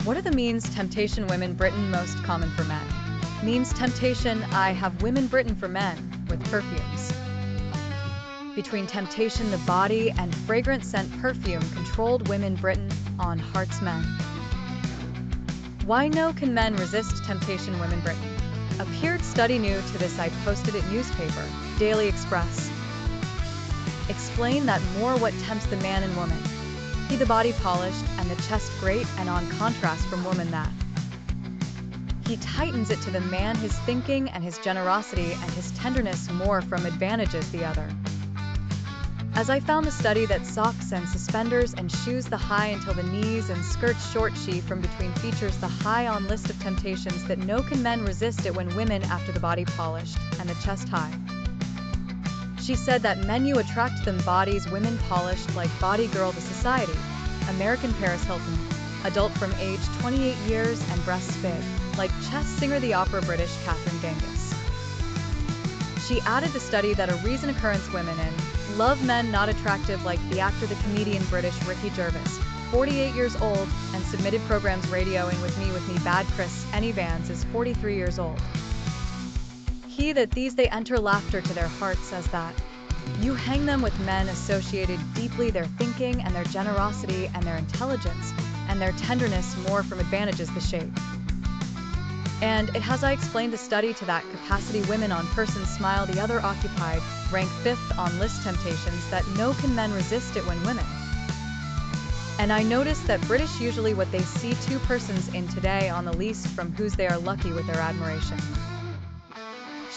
What are the means temptation women Britain most common for men? Means temptation I have women Britain for men with perfumes. Between temptation the body and fragrant scent perfume controlled women Britain on hearts men. Why no can men resist temptation women Britain? Appeared study new to this I posted it newspaper, Daily Express. Explain that more what tempts the man and woman. He the body polished and the chest great and on contrast from woman that. He tightens it to the man his thinking and his generosity and his tenderness more from advantages the other. As I found the study that socks and suspenders and shoes the high until the knees and skirts short she from between features the high on list of temptations that no can men resist it when women after the body polished and the chest high. She said that men you attract them bodies women polished like body girl to society. American Paris Hilton. Adult from age 28 years and breasts big, like chest singer the opera British Catherine Genghis. She added the study that a reason occurrence women in love men not attractive like the actor the comedian British Ricky Gervais, 48 years old, and submitted programs radioing with me bad Chris N. Evans is 43 years old. He that these they enter laughter to their heart says that you hang them with men associated deeply their thinking and their generosity and their intelligence and their tenderness more from advantages the shape. And it has I explained the study to that capacity women on persons smile the other occupied, rank 5th on list temptations that no can men resist it when women. And I noticed that British usually what they see two persons in today on the least from whose they are lucky with their admiration.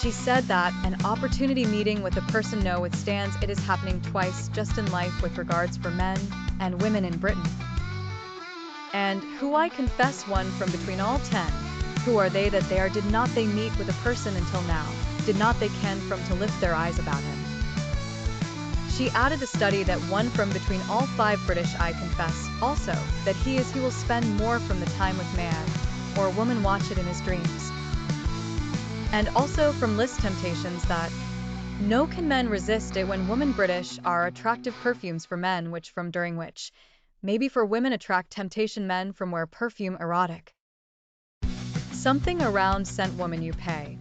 She said that an opportunity meeting with a person no withstands it is happening twice just in life with regards for men and women in Britain. And who I confess one from between all 10, who are they that they are did not they meet with a person until now, did not they ken from to lift their eyes about him. She added the study that one from between all 5 British I confess, also, that he will spend more from the time with man, or woman watch it in his dreams. And also from list temptations that no can men resist it when woman British are attractive perfumes for men which from during which, maybe for women attract temptation men from where perfume erotic. Something around scent woman you pay.